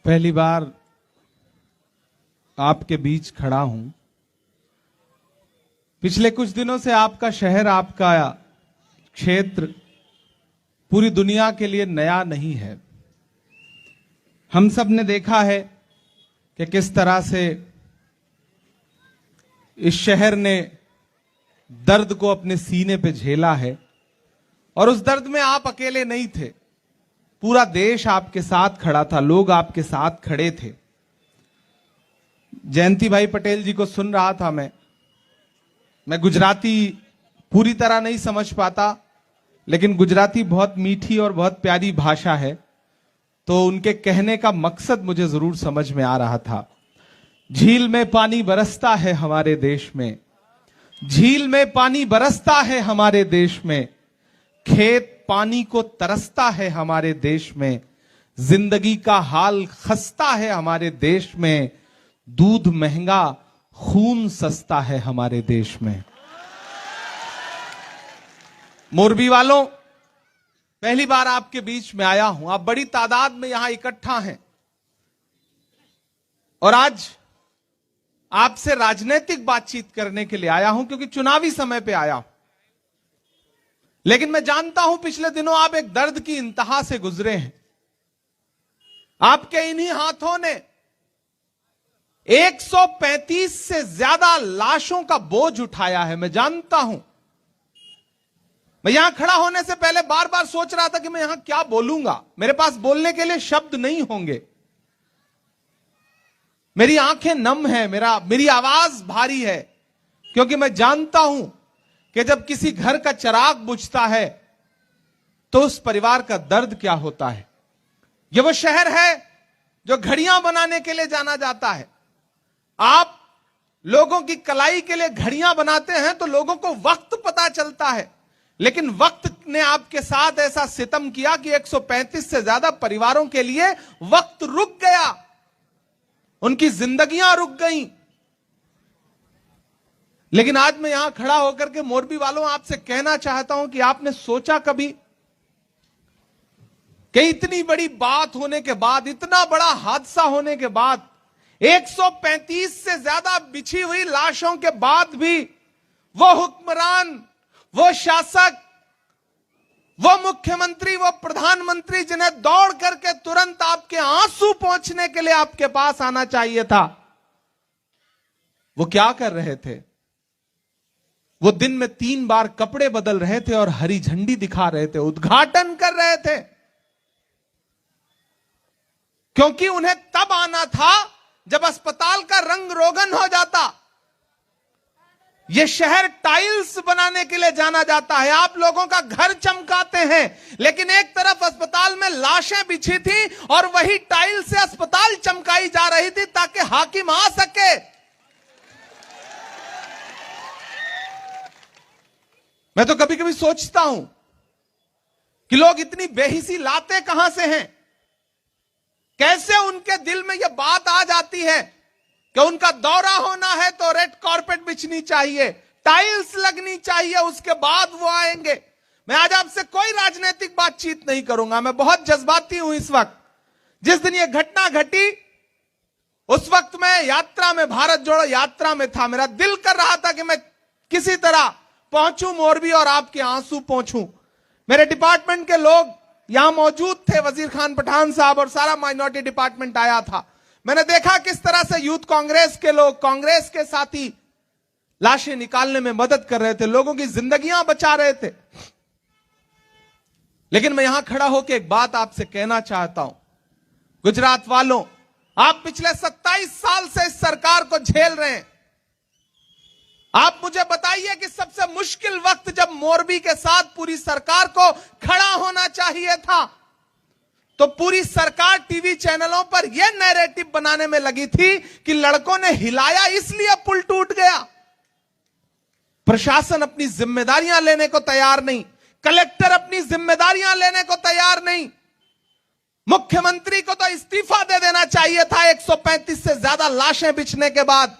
पहली बार आपके बीच खड़ा हूं। पिछले कुछ दिनों से आपका शहर, आपका क्षेत्र पूरी दुनिया के लिए नया नहीं है। हम सब ने देखा है कि किस तरह से इस शहर ने दर्द को अपने सीने पे झेला है, और उस दर्द में आप अकेले नहीं थे। पूरा देश आपके साथ खड़ा था, लोग आपके साथ खड़े थे। जयंती भाई पटेल जी को सुन रहा था मैं गुजराती पूरी तरह नहीं समझ पाता, लेकिन गुजराती बहुत मीठी और बहुत प्यारी भाषा है, तो उनके कहने का मकसद मुझे जरूर समझ में आ रहा था। झील में पानी बरसता है हमारे देश में, झील में पानी बरसता है हमारे देश में, खेत पानी को तरसता है हमारे देश में, जिंदगी का हाल खस्ता है हमारे देश में, दूध महंगा खून सस्ता है हमारे देश में। मोरबी वालों, पहली बार आपके बीच में आया हूं। आप बड़ी तादाद में यहां इकट्ठा हैं और आज आपसे राजनीतिक बातचीत करने के लिए आया हूं, क्योंकि चुनावी समय पे आया हूं। लेकिन मैं जानता हूं पिछले दिनों आप एक दर्द की इंतहा से गुजरे हैं। आपके इन्हीं हाथों ने 135 से ज्यादा लाशों का बोझ उठाया है। मैं जानता हूं। मैं यहां खड़ा होने से पहले बार बार सोच रहा था कि मैं यहां क्या बोलूंगा। मेरे पास बोलने के लिए शब्द नहीं होंगे। मेरी आंखें नम है, मेरी आवाज भारी है, क्योंकि मैं जानता हूं कि जब किसी घर का चिराग बुझता है तो उस परिवार का दर्द क्या होता है। यह वो शहर है जो घड़ियां बनाने के लिए जाना जाता है। आप लोगों की कलाई के लिए घड़ियां बनाते हैं तो लोगों को वक्त पता चलता है, लेकिन वक्त ने आपके साथ ऐसा सितम किया कि 135 से ज्यादा परिवारों के लिए वक्त रुक गया, उनकी जिंदगियां रुक गईं। लेकिन आज मैं यहां खड़ा होकर के मोरबी वालों आपसे कहना चाहता हूं कि आपने सोचा कभी कि इतनी बड़ी बात होने के बाद, इतना बड़ा हादसा होने के बाद, 135 से ज्यादा बिछी हुई लाशों के बाद भी वो हुक्मरान, वो शासक, वो मुख्यमंत्री, वो प्रधानमंत्री जिन्हें दौड़ करके तुरंत आपके आंसू पहुंचने के लिए आपके पास आना चाहिए था, वो क्या कर रहे थे? वो दिन में 3 बार कपड़े बदल रहे थे और हरी झंडी दिखा रहे थे, उद्घाटन कर रहे थे, क्योंकि उन्हें तब आना था जब अस्पताल का रंग रोगन हो जाता। यह शहर टाइल्स बनाने के लिए जाना जाता है। आप लोगों का घर चमकाते हैं, लेकिन एक तरफ अस्पताल में लाशें बिछी थी और वही टाइल से अस्पताल चमकाई जा रही थी ताकि हाकिम आ सके। मैं तो कभी कभी सोचता हूं कि लोग इतनी बेहिसी लाते कहां से हैं? कैसे उनके दिल में यह बात आ जाती है कि उनका दौरा होना है तो रेड कारपेट बिछनी चाहिए, टाइल्स लगनी चाहिए, उसके बाद वो आएंगे। मैं आज आपसे कोई राजनीतिक बातचीत नहीं करूंगा। मैं बहुत जज्बाती हूं इस वक्त। जिस दिन ये घटना घटी उस वक्त मैं यात्रा में, भारत जोड़ो यात्रा में था। मेरा दिल कर रहा था कि मैं किसी तरह पहुंचूं मोरबी और आपके आंसू पहुंचूं। मेरे डिपार्टमेंट के लोग यहां मौजूद थे, वजीर खान पठान साहब और सारा माइनॉरिटी डिपार्टमेंट आया था। मैंने देखा किस तरह से यूथ कांग्रेस के लोग, कांग्रेस के साथी लाशें निकालने में मदद कर रहे थे, लोगों की जिंदगियां बचा रहे थे। लेकिन मैं यहां खड़ा होकर एक बात आपसे कहना चाहता हूं। गुजरात वालों, आप पिछले 27 साल से इस सरकार को झेल रहे हैं। आप मुझे बताइए कि सबसे मुश्किल वक्त जब मोरबी के साथ पूरी सरकार को खड़ा होना चाहिए था, तो पूरी सरकार टीवी चैनलों पर यह नैरेटिव बनाने में लगी थी कि लड़कों ने हिलाया इसलिए पुल टूट गया। प्रशासन अपनी जिम्मेदारियां लेने को तैयार नहीं, कलेक्टर अपनी जिम्मेदारियां लेने को तैयार नहीं। मुख्यमंत्री को तो इस्तीफा दे देना चाहिए था 135 से ज्यादा लाशें बिछने के बाद,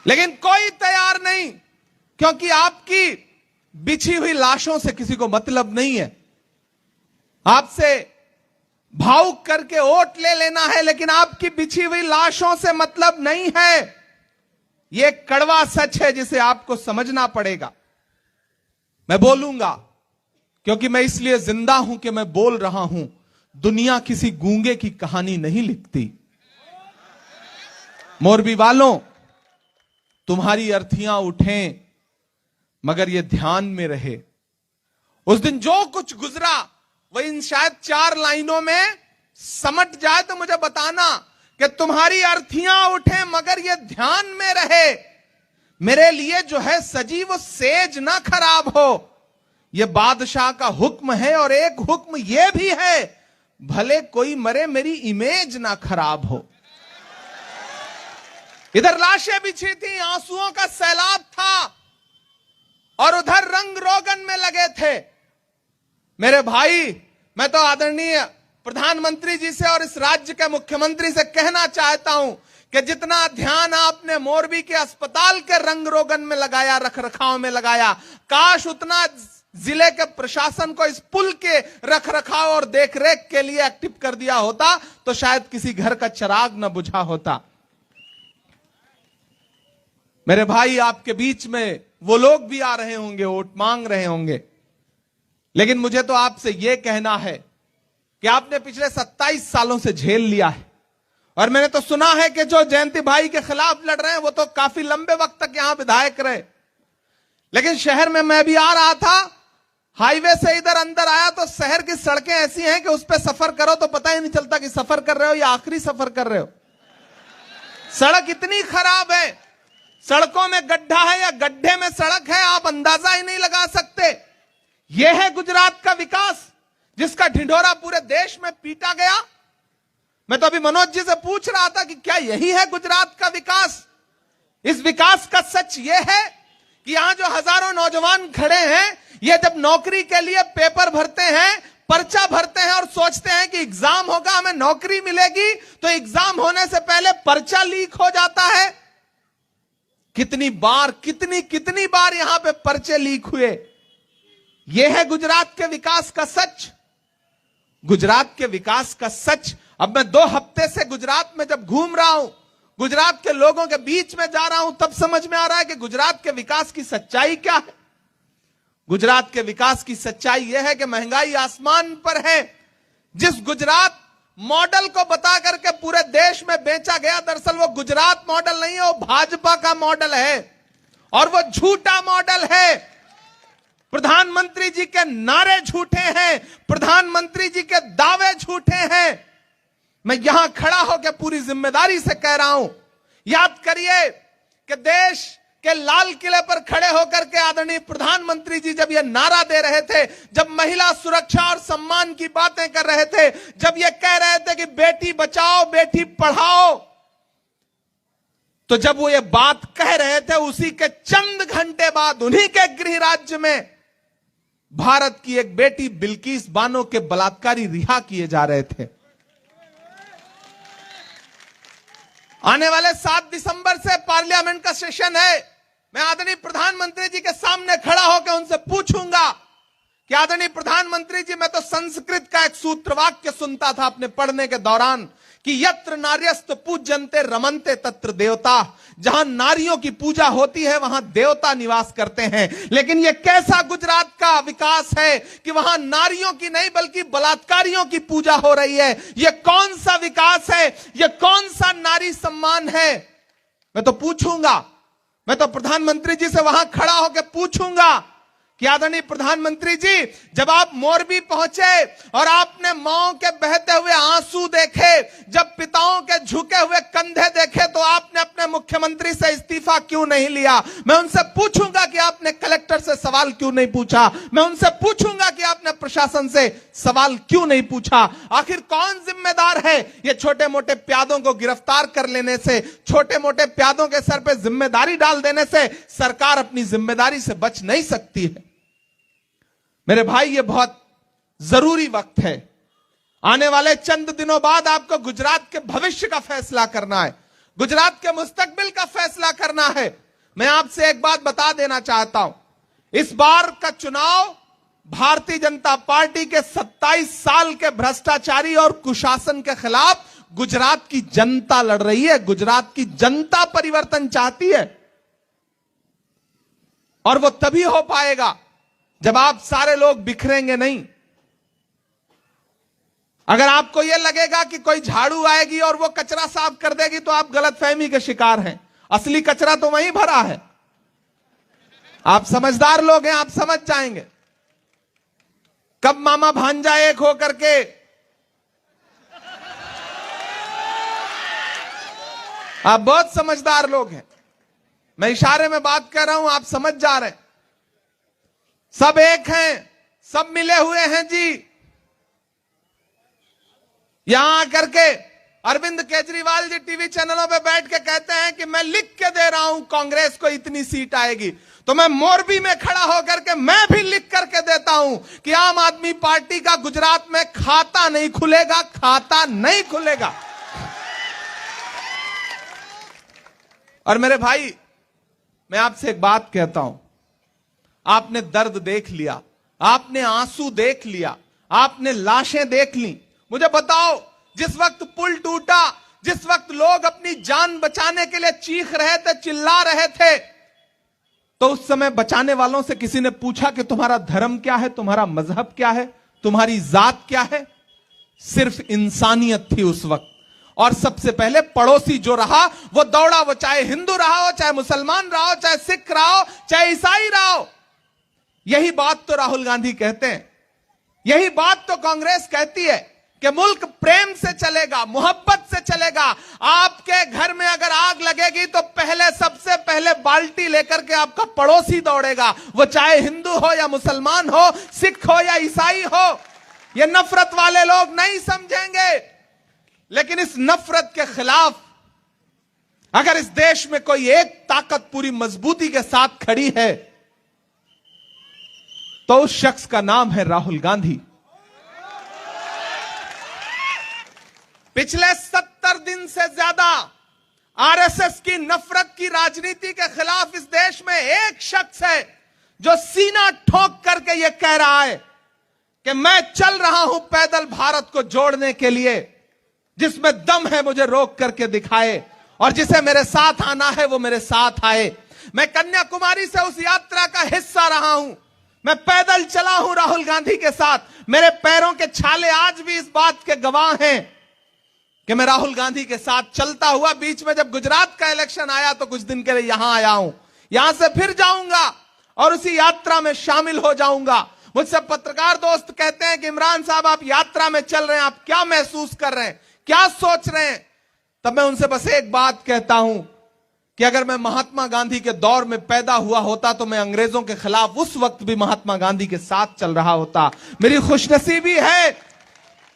लेकिन कोई तैयार नहीं, क्योंकि आपकी बिछी हुई लाशों से किसी को मतलब नहीं है। आपसे भावुक करके वोट ले लेना है, लेकिन आपकी बिछी हुई लाशों से मतलब नहीं है। यह कड़वा सच है जिसे आपको समझना पड़ेगा। मैं बोलूंगा क्योंकि मैं इसलिए जिंदा हूं कि मैं बोल रहा हूं। दुनिया किसी गूंगे की कहानी नहीं लिखती। मोरबी वालों, तुम्हारी अर्थियां उठें, मगर यह ध्यान में रहे, उस दिन जो कुछ गुजरा वह इन शायद 4 लाइनों में समट जाए तो मुझे बताना कि तुम्हारी अर्थियां उठें मगर यह ध्यान में रहे, मेरे लिए जो है सजी वो सेज ना खराब हो। यह बादशाह का हुक्म है और एक हुक्म यह भी है, भले कोई मरे मेरी इमेज ना खराब हो। इधर लाशें बिछी थी, आंसुओं का सैलाब था, और उधर रंग रोगन में लगे थे। मेरे भाई, मैं तो आदरणीय प्रधानमंत्री जी से और इस राज्य के मुख्यमंत्री से कहना चाहता हूं कि जितना ध्यान आपने मोरबी के अस्पताल के रंग रोगन में लगाया, रख रखाव में लगाया, काश उतना जिले के प्रशासन को इस पुल के रख रखाव और देखरेख के लिए एक्टिव कर दिया होता तो शायद किसी घर का चिराग न बुझा होता। मेरे भाई, आपके बीच में वो लोग भी आ रहे होंगे, वोट मांग रहे होंगे, लेकिन मुझे तो आपसे यह कहना है कि आपने पिछले 27 सालों से झेल लिया है। और मैंने तो सुना है कि जो जयंती भाई के खिलाफ लड़ रहे हैं वो तो काफी लंबे वक्त तक यहां विधायक रहे। लेकिन शहर में मैं भी आ रहा था, हाईवे से इधर अंदर आया तो शहर की सड़कें ऐसी हैं कि उस पर सफर करो तो पता ही नहीं चलता कि सफर कर रहे हो या आखिरी सफर कर रहे हो। सड़क इतनी खराब है, सड़कों में गड्ढा है या गड्ढे में सड़क है, आप अंदाजा ही नहीं लगा सकते। यह है गुजरात का विकास जिसका ढिंढोरा पूरे देश में पीटा गया। मैं तो अभी मनोज जी से पूछ रहा था कि क्या यही है गुजरात का विकास? इस विकास का सच यह है कि यहां जो हजारों नौजवान खड़े हैं, ये जब नौकरी के लिए पेपर भरते हैं, पर्चा भरते हैं और सोचते हैं कि एग्जाम होगा, हमें नौकरी मिलेगी, तो एग्जाम होने से पहले पर्चा लीक हो जाता है। कितनी बार यहां पे पर्चे लीक हुए। यह है गुजरात के विकास का सच। गुजरात के विकास का सच। अब मैं 2 हफ्ते से गुजरात में जब घूम रहा हूं, गुजरात के लोगों के बीच में जा रहा हूं, तब समझ में आ रहा है कि गुजरात के विकास की सच्चाई क्या है। गुजरात के विकास की सच्चाई यह है कि महंगाई आसमान पर है। जिस गुजरात मॉडल को बता करके पूरे देश में बेचा गया, दरअसल वो गुजरात मॉडल नहीं है, वो भाजपा का मॉडल है और वो झूठा मॉडल है। प्रधानमंत्री जी के नारे झूठे हैं, प्रधानमंत्री जी के दावे झूठे हैं। मैं यहां खड़ा होकर पूरी जिम्मेदारी से कह रहा हूं, याद करिए कि देश के लाल किले पर खड़े होकर के आदरणीय प्रधानमंत्री जी जब ये नारा दे रहे थे, जब महिला सुरक्षा और सम्मान की बातें कर रहे थे, जब ये कह रहे थे कि बेटी बचाओ बेटी पढ़ाओ, तो जब वो ये बात कह रहे थे, उसी के चंद घंटे बाद उन्हीं के गृह राज्य में भारत की एक बेटी बिल्किस बानो के बलात्कारी रिहा किए जा रहे थे। आने वाले 7 दिसंबर से पार्लियामेंट का सेशन है। मैं आदरणीय प्रधानमंत्री जी के सामने खड़ा होकर उनसे पूछूंगा कि आदरणीय प्रधानमंत्री जी, मैं तो संस्कृत का एक सूत्र वाक्य सुनता था अपने पढ़ने के दौरान कि यत्र नार्यस्त पूज्यन्ते रमन्ते तत्र देवता। जहां नारियों की पूजा होती है वहां देवता निवास करते हैं। लेकिन यह कैसा गुजरात का विकास है कि वहां नारियों की नहीं बल्कि बलात्कारियों की पूजा हो रही है। यह कौन सा विकास है? यह कौन सा नारी सम्मान है? मैं तो पूछूंगा, मैं तो प्रधानमंत्री जी से वहां खड़ा होकर पूछूंगा कि आदरणीय प्रधानमंत्री जी, जब आप मोरबी पहुंचे और आपने मांओं के बहते हुए आंसू देखे, जब पिताओं के झुके हुए कंधे देखे, तो आपने अपने मुख्यमंत्री से इस्तीफा क्यों नहीं लिया? मैं उनसे पूछूंगा कि आपने कलेक्टर से सवाल क्यों नहीं पूछा? मैं उनसे पूछूंगा कि आपने प्रशासन से सवाल क्यों नहीं पूछा? आखिर कौन जिम्मेदार है? ये छोटे मोटे प्यादों को गिरफ्तार कर लेने से, छोटे मोटे प्यादों के सर पे जिम्मेदारी डाल देने से सरकार अपनी जिम्मेदारी से बच नहीं सकती है। मेरे भाई, ये बहुत जरूरी वक्त है। आने वाले चंद दिनों बाद आपको गुजरात के भविष्य का फैसला करना है, गुजरात के मुस्तकबिल का फैसला करना है। मैं आपसे एक बात बता देना चाहता हूं, इस बार का चुनाव भारतीय जनता पार्टी के 27 साल के भ्रष्टाचारी और कुशासन के खिलाफ गुजरात की जनता लड़ रही है। गुजरात की जनता परिवर्तन चाहती है और वो तभी हो पाएगा जब आप सारे लोग बिखरेंगे नहीं। अगर आपको यह लगेगा कि कोई झाड़ू आएगी और वो कचरा साफ कर देगी तो आप गलतफहमी के शिकार हैं। असली कचरा तो वहीं भरा है। आप समझदार लोग हैं, आप समझ जाएंगे कब मामा भांजा एक हो करके आप बहुत समझदार लोग हैं। मैं इशारे में बात कर रहा हूं, आप समझ जा रहे हैं। सब एक हैं, सब मिले हुए हैं जी। यहां आकर के अरविंद केजरीवाल जी टीवी चैनलों पे बैठ के कहते हैं कि मैं लिख के दे रहा हूं कांग्रेस को इतनी सीट आएगी, तो मैं मोरबी में खड़ा होकर के मैं भी लिख करके देता हूं कि आम आदमी पार्टी का गुजरात में खाता नहीं खुलेगा, खाता नहीं खुलेगा। और मेरे भाई, मैं आपसे एक बात कहता हूं, आपने दर्द देख लिया, आपने आंसू देख लिया, आपने लाशें देख ली। मुझे बताओ, जिस वक्त पुल टूटा, जिस वक्त लोग अपनी जान बचाने के लिए चीख रहे थे, चिल्ला रहे थे, तो उस समय बचाने वालों से किसी ने पूछा कि तुम्हारा धर्म क्या है, तुम्हारा मजहब क्या है, तुम्हारी जात क्या है? सिर्फ इंसानियत थी उस वक्त। और सबसे पहले पड़ोसी जो रहा वो दौड़ा, वो चाहे हिंदू रहा हो, चाहे मुसलमान रहा हो, चाहे सिख रहा हो, चाहे ईसाई रहा हो। यही बात तो राहुल गांधी कहते हैं, यही बात तो कांग्रेस कहती है कि मुल्क प्रेम से चलेगा, मोहब्बत से चलेगा। आपके घर में अगर आग लगेगी तो पहले, सबसे पहले बाल्टी लेकर के आपका पड़ोसी दौड़ेगा, वो चाहे हिंदू हो या मुसलमान हो, सिख हो या ईसाई हो। ये नफरत वाले लोग नहीं समझेंगे, लेकिन इस नफरत के खिलाफ अगर इस देश में कोई एक ताकत पूरी मजबूती के साथ खड़ी है तो उस शख्स का नाम है राहुल गांधी। पिछले 70 दिन से ज्यादा आरएसएस की नफरत की राजनीति के खिलाफ इस देश में एक शख्स है जो सीना ठोक करके यह कह रहा है कि मैं चल रहा हूं पैदल भारत को जोड़ने के लिए। जिसमें दम है मुझे रोक करके दिखाए, और जिसे मेरे साथ आना है वो मेरे साथ आए। मैं कन्याकुमारी से उस यात्रा का हिस्सा रहा हूं, मैं पैदल चला हूं राहुल गांधी के साथ। मेरे पैरों के छाले आज भी इस बात के गवाह हैं कि मैं राहुल गांधी के साथ चलता हुआ, बीच में जब गुजरात का इलेक्शन आया तो कुछ दिन के लिए यहां आया हूं, यहां से फिर जाऊंगा और उसी यात्रा में शामिल हो जाऊंगा। मुझसे पत्रकार दोस्त कहते हैं कि इमरान साहब आप यात्रा में चल रहे हैं, आप क्या महसूस कर रहे हैं, क्या सोच रहे हैं? तब मैं उनसे बस एक बात कहता हूं कि अगर मैं महात्मा गांधी के दौर में पैदा हुआ होता तो मैं अंग्रेजों के खिलाफ उस वक्त भी महात्मा गांधी के साथ चल रहा होता। मेरी खुशनसीबी है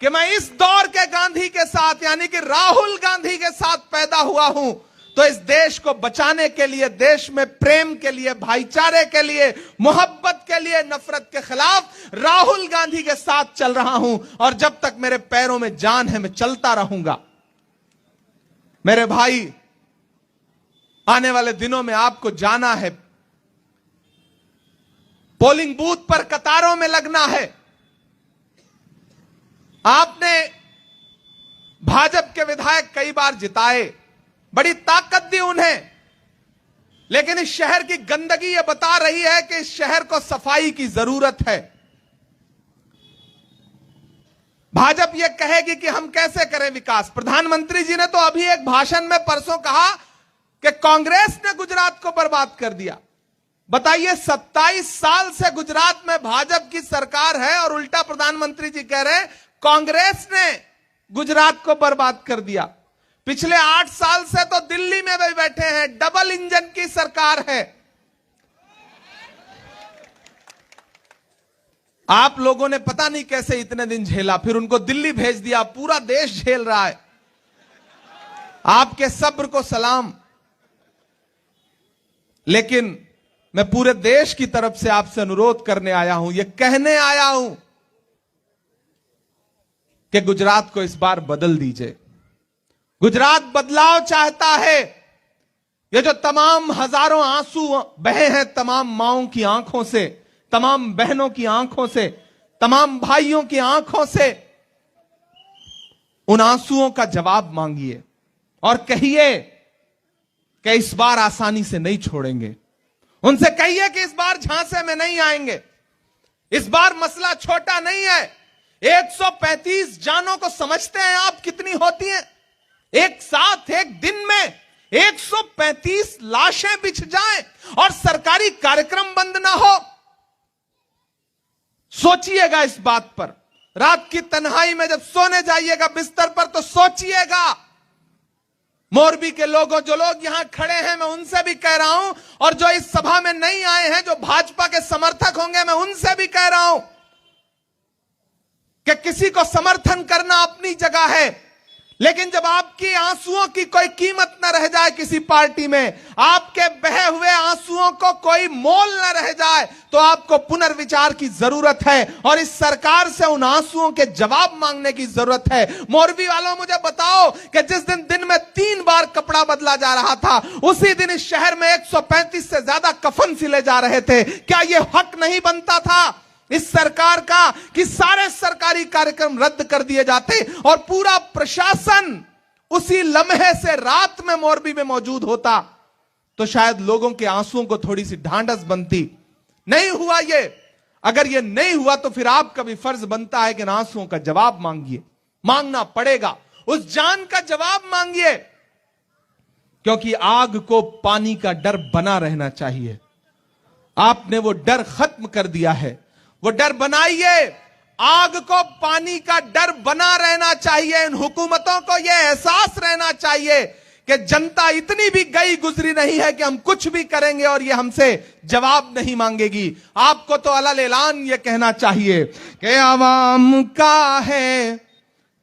कि मैं इस दौर के गांधी के साथ, यानी कि राहुल गांधी के साथ पैदा हुआ हूं। तो इस देश को बचाने के लिए, देश में प्रेम के लिए, भाईचारे के लिए, मोहब्बत के लिए, नफरत के खिलाफ राहुल गांधी के साथ चल रहा हूं। और जब तक मेरे पैरों में जान है मैं चलता रहूंगा। मेरे भाई, आने वाले दिनों में आपको जाना है, पोलिंग बूथ पर कतारों में लगना है। आपने भाजपा के विधायक कई बार जिताए, बड़ी ताकत दी उन्हें, लेकिन इस शहर की गंदगी यह बता रही है कि इस शहर को सफाई की जरूरत है। भाजपा यह कहेगी कि हम कैसे करें विकास। प्रधानमंत्री जी ने तो अभी एक भाषण में परसों कहा कि कांग्रेस ने गुजरात को बर्बाद कर दिया। बताइए, 27 साल से गुजरात में भाजपा की सरकार है और उल्टा प्रधानमंत्री जी कह रहे हैं कांग्रेस ने गुजरात को बर्बाद कर दिया। पिछले 8 साल से तो दिल्ली में भी बैठे हैं, डबल इंजन की सरकार है। आप लोगों ने पता नहीं कैसे इतने दिन झेला, फिर उनको दिल्ली भेज दिया, पूरा देश झेल रहा है। आपके सब्र को सलाम। लेकिन मैं पूरे देश की तरफ से आपसे अनुरोध करने आया हूं, यह कहने आया हूं कि गुजरात को इस बार बदल दीजिए। गुजरात बदलाव चाहता है। ये जो तमाम हजारों आंसू बहे हैं तमाम माओं की आंखों से, तमाम बहनों की आंखों से, तमाम भाइयों की आंखों से उन आंसुओं का जवाब मांगिए और कहिए कि इस बार आसानी से नहीं छोड़ेंगे। उनसे कहिए कि इस बार झांसे में नहीं आएंगे, इस बार मसला छोटा नहीं है। 135 जानों को समझते हैं आप कितनी होती हैं? एक साथ एक दिन में 135 लाशें बिछ जाएं और सरकारी कार्यक्रम बंद ना हो। सोचिएगा इस बात पर। रात की तन्हाई में जब सोने जाइएगा बिस्तर पर तो सोचिएगा। मोरबी के लोगों, जो लोग यहां खड़े हैं, मैं उनसे भी कह रहा हूं, और जो इस सभा में नहीं आए हैं, जो भाजपा के समर्थक होंगे, मैं उनसे भी कह रहा हूं कि किसी को समर्थन करना अपनी जगह है, लेकिन जब आपकी आंसुओं की कोई कीमत न रह जाए किसी पार्टी में, आपके बहे हुए आंसुओं को कोई मोल न रह जाए, तो आपको पुनर्विचार की जरूरत है और इस सरकार से उन आंसुओं के जवाब मांगने की जरूरत है। मोरबी वालों, मुझे बताओ कि जिस दिन में 3 बार कपड़ा बदला जा रहा था, उसी दिन इस शहर में 135 से ज्यादा कफन सिले जा रहे थे। क्या यह हक नहीं बनता था इस सरकार का कि सारे सरकारी कार्यक्रम रद्द कर दिए जाते और पूरा प्रशासन उसी लम्हे से रात में मोरबी में मौजूद होता? तो शायद लोगों के आंसुओं को थोड़ी सी ढांढस बनती। नहीं हुआ ये। अगर ये नहीं हुआ तो फिर आपका भी फर्ज बनता है कि इन आंसुओं का जवाब मांगिए, मांगना पड़ेगा। उस जान का जवाब मांगिए, क्योंकि आग को पानी का डर बना रहना चाहिए। आपने वो डर खत्म कर दिया है। वो डर बनाइए। आग को पानी का डर बना रहना चाहिए। इन हुकूमतों को यह एहसास रहना चाहिए कि जनता इतनी भी गई गुजरी नहीं है कि हम कुछ भी करेंगे और ये हमसे जवाब नहीं मांगेगी। आपको तो अलल ऐलान ये कहना चाहिए कि आवाम का है,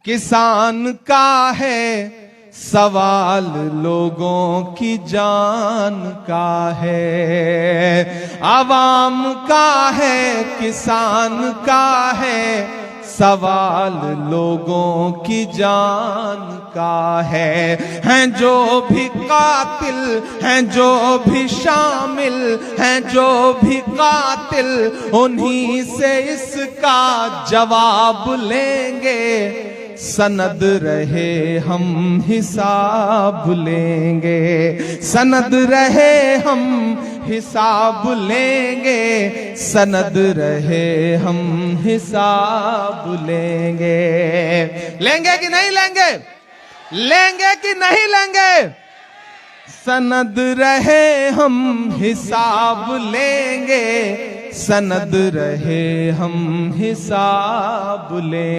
किसान का है, सवाल लोगों की जान का है। आवाम का है, किसान का है, सवाल लोगों की जान का है। हैं जो भी कातिल, हैं जो भी शामिल, हैं जो भी कातिल, उन्हीं से इसका जवाब लेंगे। सनद रहे हम हिसाब लेंगे, सनद रहे हम हिसाब लेंगे, सनद रहे हम हिसाब लेंगे। लेंगे कि नहीं लेंगे? लेंगे कि नहीं लेंगे? सनद रहे हम हिसाब लेंगे, सनद रहे हम हिसाब लेंगे।